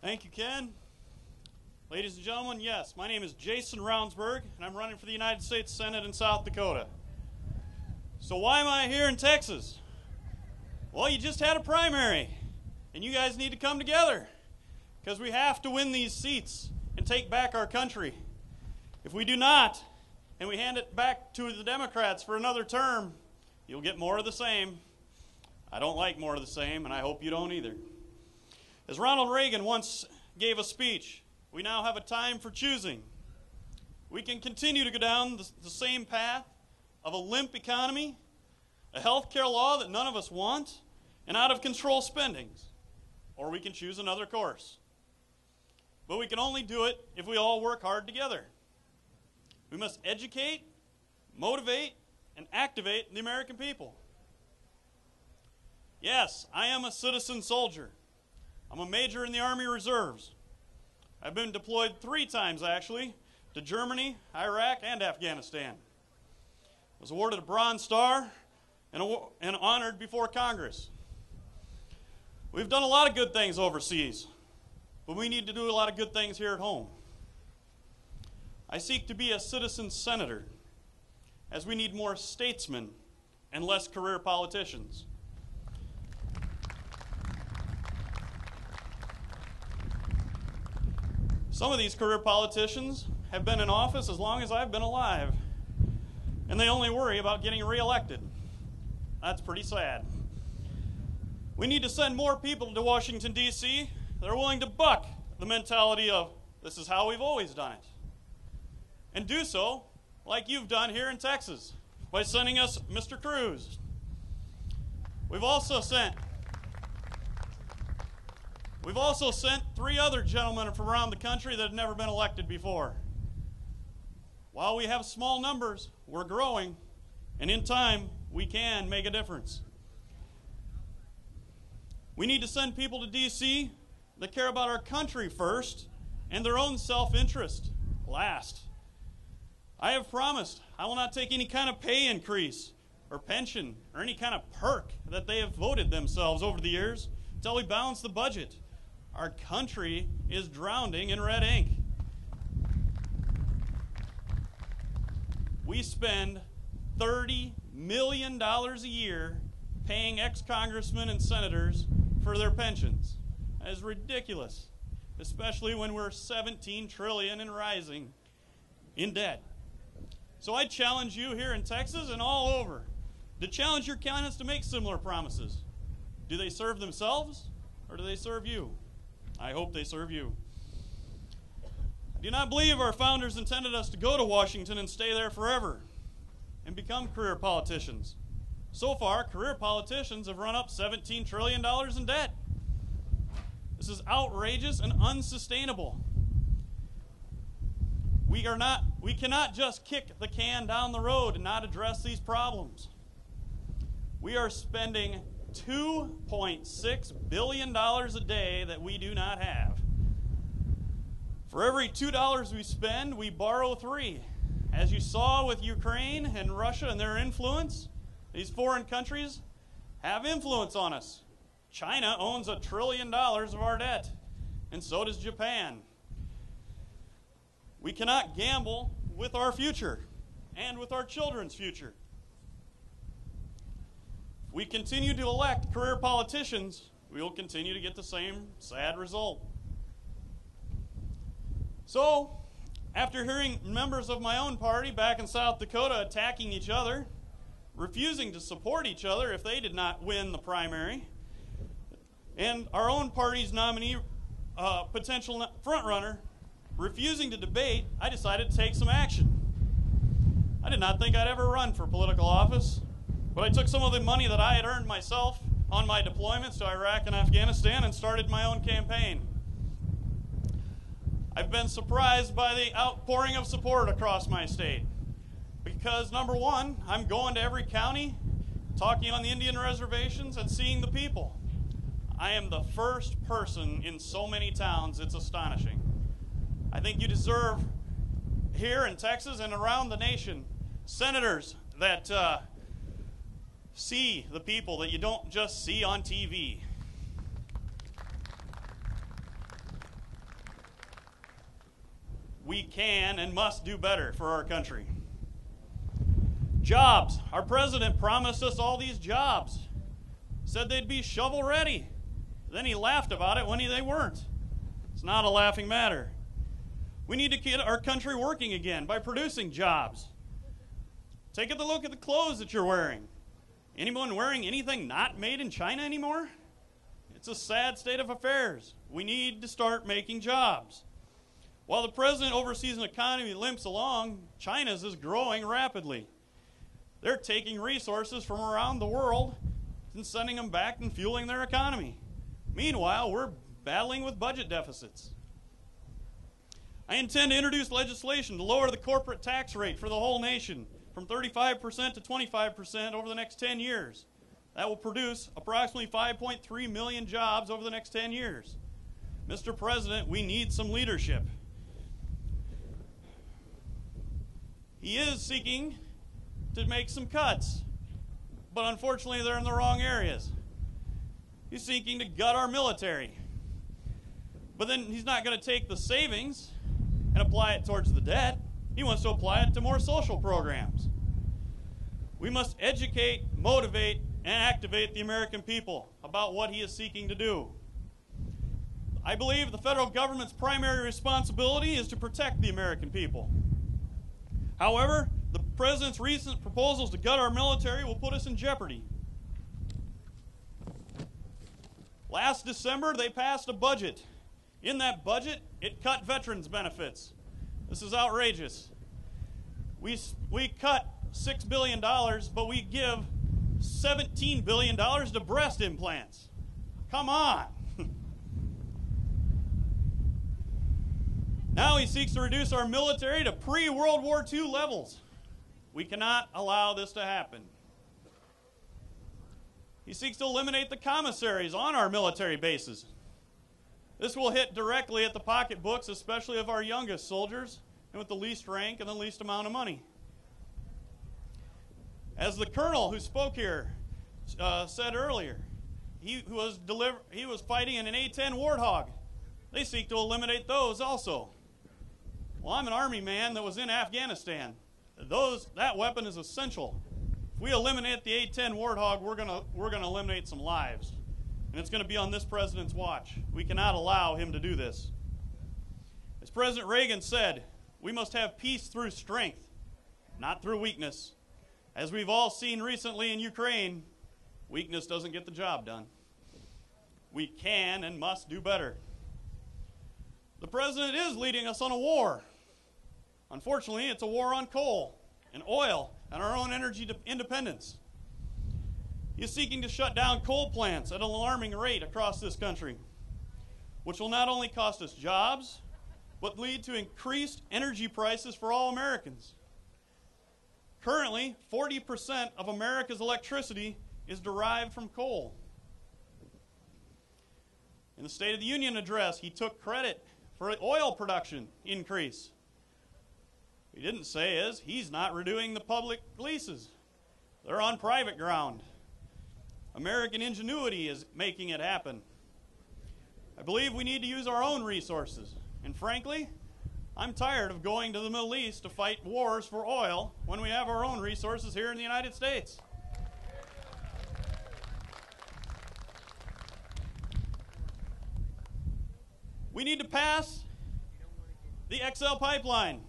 Thank you, Ken. Ladies and gentlemen, yes, my name is Jason Ravnsborg, and I'm running for the United States Senate in South Dakota. So why am I here in Texas? Well, you just had a primary, and you guys need to come together, because we have to win these seats and take back our country. If we do not, and we hand it back to the Democrats for another term, you'll get more of the same. I don't like more of the same, and I hope you don't either. As Ronald Reagan once gave a speech, we now have a time for choosing. We can continue to go down the same path of a limp economy, a health care law that none of us want, and out-of-control spendings. Or we can choose another course. But we can only do it if we all work hard together. We must educate, motivate, and activate the American people. Yes, I am a citizen soldier. I'm a major in the Army Reserves. I've been deployed 3 times, actually, to Germany, Iraq, and Afghanistan. I was awarded a Bronze Star and honored before Congress. We've done a lot of good things overseas, but we need to do a lot of good things here at home. I seek to be a citizen senator, as we need more statesmen and less career politicians. Some of these career politicians have been in office as long as I've been alive, and they only worry about getting reelected. That's pretty sad. We need to send more people to Washington, D.C. that are willing to buck the mentality of, this is how we've always done it. And do so like you've done here in Texas, by sending us Mr. Cruz. We've also sent 3 other gentlemen from around the country that have never been elected before. While we have small numbers, we're growing, and in time, we can make a difference. We need to send people to D.C. that care about our country first and their own self-interest last. I have promised I will not take any kind of pay increase or pension or any kind of perk that they have voted themselves over the years until we balance the budget. Our country is drowning in red ink. We spend $30 million a year paying ex-congressmen and senators for their pensions. That is ridiculous, especially when we're $17 trillion and rising in debt. So I challenge you here in Texas and all over to challenge your candidates to make similar promises. Do they serve themselves or do they serve you? I hope they serve you. I do not believe our founders intended us to go to Washington and stay there forever and become career politicians. So far, career politicians have run up $17 trillion in debt. This is outrageous and unsustainable. We cannot just kick the can down the road and not address these problems. We are spending $2.6 billion a day that we do not have. For every $2 we spend, we borrow 3. As you saw with Ukraine and Russia and their influence, these foreign countries have influence on us. China owns $1 trillion of our debt, and so does Japan. We cannot gamble with our future and with our children's future. If we continue to elect career politicians, we will continue to get the same sad result. So, after hearing members of my own party back in South Dakota attacking each other, refusing to support each other if they did not win the primary, and our own party's nominee, potential frontrunner, refusing to debate, I decided to take some action. I did not think I'd ever run for political office, but I took some of the money that I had earned myself on my deployments to Iraq and Afghanistan and started my own campaign. I've been surprised by the outpouring of support across my state because, number one, I'm going to every county, talking on the Indian reservations and seeing the people. I am the first person in so many towns, it's astonishing. I think you deserve, here in Texas and around the nation, senators that see the people that you don't just see on TV. We can and must do better for our country. Jobs. Our president promised us all these jobs. Said they'd be shovel ready. Then he laughed about it when they weren't. It's not a laughing matter. We need to get our country working again by producing jobs. Take a look at the clothes that you're wearing. Anyone wearing anything not made in China anymore? It's a sad state of affairs. We need to start making jobs. While the president oversees an economy that limps along, China's is growing rapidly. They're taking resources from around the world and sending them back and fueling their economy. Meanwhile, we're battling with budget deficits. I intend to introduce legislation to lower the corporate tax rate for the whole nation from 35% to 25% over the next 10 years. That will produce approximately 5.3 million jobs over the next 10 years. Mr. President, we need some leadership. He is seeking to make some cuts, but unfortunately they're in the wrong areas. He's seeking to gut our military. But then he's not going to take the savings and apply it towards the debt. He wants to apply it to more social programs. We must educate, motivate, and activate the American people about what he is seeking to do. I believe the federal government's primary responsibility is to protect the American people. However, the president's recent proposals to gut our military will put us in jeopardy. Last December, they passed a budget. In that budget, it cut veterans' benefits. This is outrageous. We cut $6 billion, but we give $17 billion to breast implants. Come on. Now he seeks to reduce our military to pre-World War II levels. We cannot allow this to happen. He seeks to eliminate the commissaries on our military bases. This will hit directly at the pocketbooks, especially of our youngest soldiers, and with the least rank and the least amount of money. As the colonel who spoke here said earlier, he was fighting in an A-10 Warthog. They seek to eliminate those also. Well, I'm an Army man that was in Afghanistan. That weapon is essential. If we eliminate the A-10 Warthog, we're going to eliminate some lives. And it's going to be on this president's watch. We cannot allow him to do this. As President Reagan said, we must have peace through strength, not through weakness. As we've all seen recently in Ukraine, weakness doesn't get the job done. We can and must do better. The president is leading us on a war. Unfortunately, it's a war on coal and oil and our own energy independence. He is seeking to shut down coal plants at an alarming rate across this country, which will not only cost us jobs, but lead to increased energy prices for all Americans. Currently, 40% of America's electricity is derived from coal. In the State of the Union address, he took credit for oil production increase. What he didn't say is he's not renewing the public leases. They're on private ground. American ingenuity is making it happen. I believe we need to use our own resources. And frankly, I'm tired of going to the Middle East to fight wars for oil when we have our own resources here in the United States. We need to pass the XL pipeline.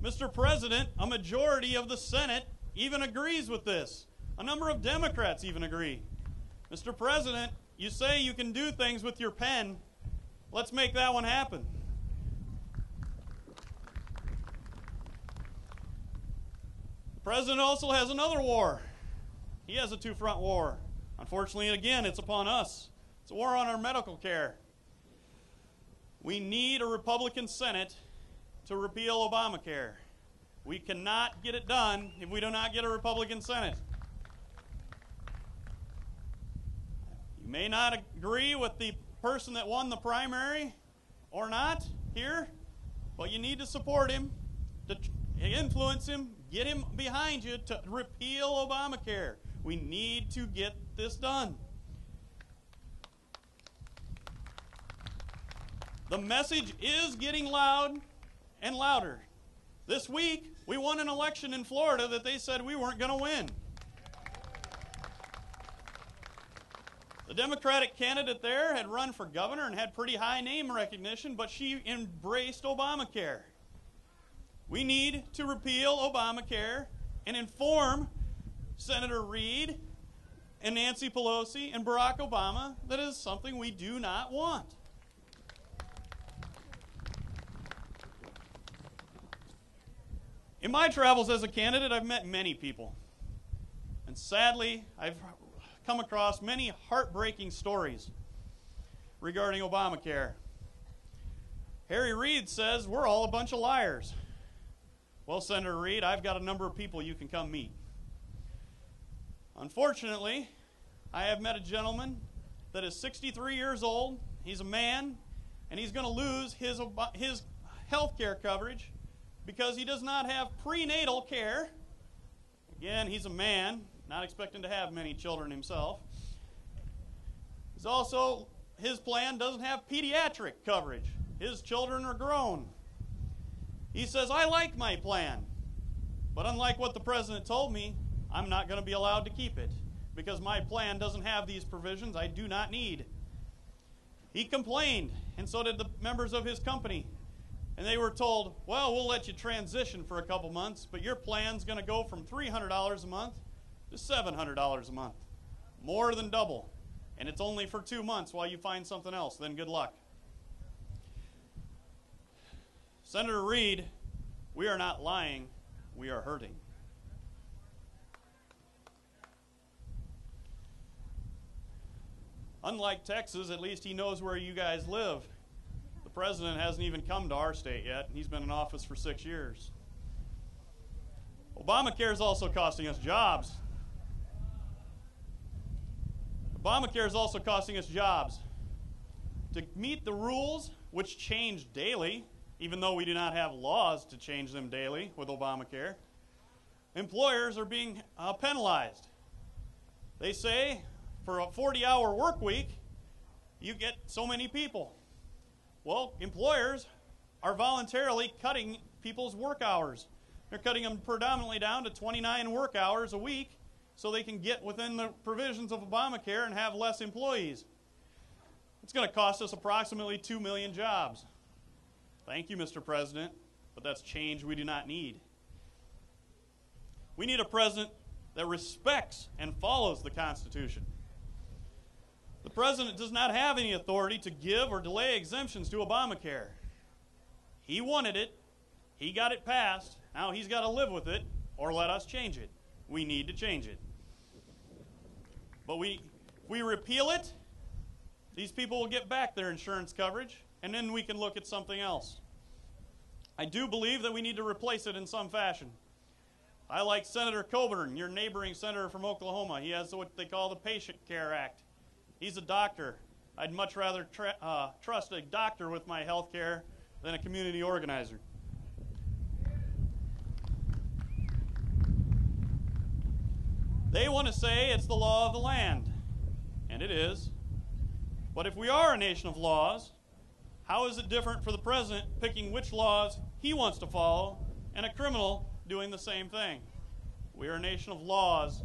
Mr. President, a majority of the Senate even agrees with this. A number of Democrats even agree. Mr. President, you say you can do things with your pen. Let's make that one happen. The president also has another war. He has a two-front war. Unfortunately, again, it's upon us. It's a war on our medical care. We need a Republican Senate to repeal Obamacare. We cannot get it done if we do not get a Republican Senate. You may not agree with the person that won the primary or not here, but you need to support him, to influence him, get him behind you to repeal Obamacare. We need to get this done. The message is getting loud, and louder. This week, we won an election in Florida that they said we weren't going to win. The Democratic candidate there had run for governor and had pretty high name recognition, but she embraced Obamacare. We need to repeal Obamacare and inform Senator Reid and Nancy Pelosi and Barack Obama that it is something we do not want. In my travels as a candidate, I've met many people. And sadly, I've come across many heartbreaking stories regarding Obamacare. Harry Reid says we're all a bunch of liars. Well, Senator Reid, I've got a number of people you can come meet. Unfortunately, I have met a gentleman that is 63 years old. He's a man, and he's going to lose his health care coverage because he does not have prenatal care. Again, he's a man, not expecting to have many children himself. He's also, his plan doesn't have pediatric coverage. His children are grown. He says, I like my plan, but unlike what the president told me, I'm not going to be allowed to keep it because my plan doesn't have these provisions I do not need. He complained, and so did the members of his company. And they were told, well, we'll let you transition for a couple months, but your plan's going to go from $300 a month to $700 a month. More than double. And it's only for 2 months while you find something else. Then good luck. Senator Reid, we are not lying. We are hurting. Unlike Texas, at least he knows where you guys live. The president hasn't even come to our state yet, and he's been in office for 6 years. Obamacare is also costing us jobs. Obamacare is also costing us jobs. To meet the rules, which change daily, even though we do not have laws to change them daily with Obamacare, employers are being penalized. They say for a 40-hour work week, you get so many people. Well, employers are voluntarily cutting people's work hours. They're cutting them predominantly down to 29 work hours a week so they can get within the provisions of Obamacare and have less employees. It's going to cost us approximately 2 million jobs. Thank you, Mr. President, but that's change we do not need. We need a president that respects and follows the Constitution. The president does not have any authority to give or delay exemptions to Obamacare. He wanted it. He got it passed. Now he's got to live with it or let us change it. We need to change it. But if we repeal it, these people will get back their insurance coverage, and then we can look at something else. I do believe that we need to replace it in some fashion. I like Senator Coburn, your neighboring senator from Oklahoma. He has what they call the Patient Care Act. He's a doctor. I'd much rather trust a doctor with my health care than a community organizer. They want to say it's the law of the land, and it is. But if we are a nation of laws, how is it different for the president picking which laws he wants to follow and a criminal doing the same thing? We are a nation of laws,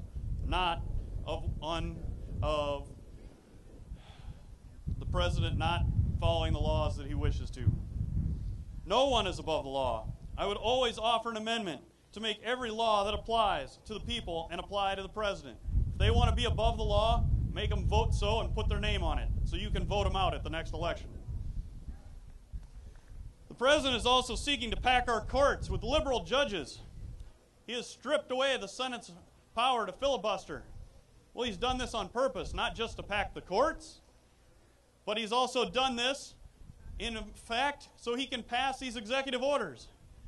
not of the president not following the laws that he wishes to. No one is above the law. I would always offer an amendment to make every law that applies to the people and apply to the president. If they want to be above the law, make them vote so and put their name on it so you can vote them out at the next election. The president is also seeking to pack our courts with liberal judges. He has stripped away the Senate's power to filibuster. Well, he's done this on purpose, not just to pack the courts, but he's also done this, in fact, so he can pass these executive orders.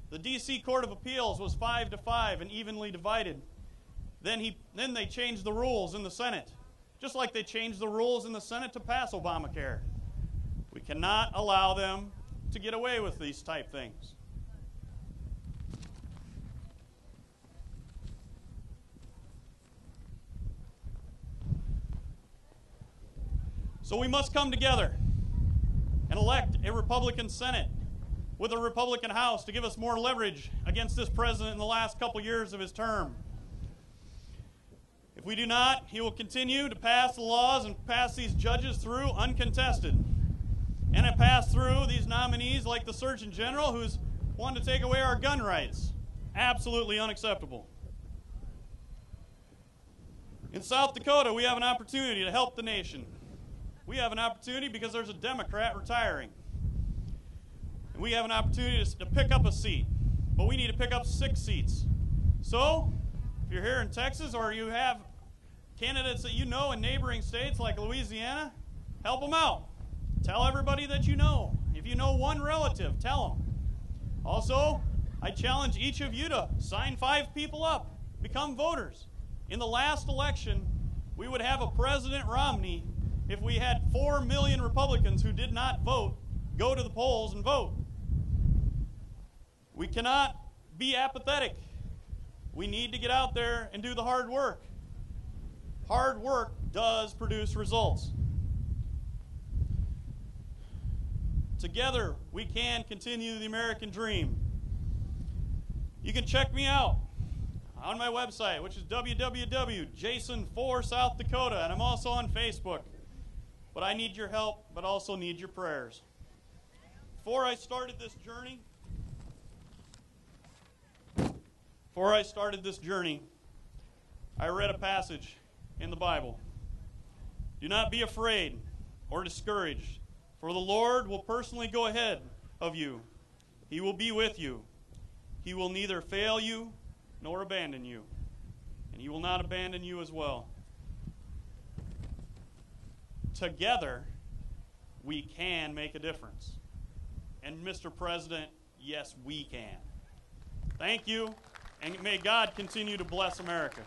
The D.C. Court of Appeals was 5-5 and evenly divided. Then they changed the rules in the Senate, just like they changed the rules in the Senate to pass Obamacare. We cannot allow them to get away with these type things. So we must come together and elect a Republican Senate with a Republican House to give us more leverage against this president in the last couple years of his term. If we do not, he will continue to pass the laws and pass these judges through uncontested. And to pass through these nominees like the Surgeon General who's wanted to take away our gun rights. Absolutely unacceptable. In South Dakota, we have an opportunity to help the nation. We have an opportunity because there's a Democrat retiring. And we have an opportunity to pick up a seat. But we need to pick up 6 seats. So, if you're here in Texas or you have candidates that you know in neighboring states like Louisiana, help them out. Tell everybody that you know. If you know one relative, tell them. Also, I challenge each of you to sign 5 people up, become voters. In the last election, we would have a President Romney if we had 4 million Republicans who did not vote go to the polls and vote. We cannot be apathetic. We need to get out there and do the hard work. Hard work does produce results. Together, we can continue the American dream. You can check me out on my website, which is www.jason4southdakota, and I'm also on Facebook. But I need your help, but also need your prayers. Before I started this journey, I read a passage in the Bible. Do not be afraid or discouraged, for the Lord will personally go ahead of you. He will be with you. He will neither fail you nor abandon you, and he will not abandon you as well. Together, we can make a difference. And Mr. President, yes, we can. Thank you, and may God continue to bless America.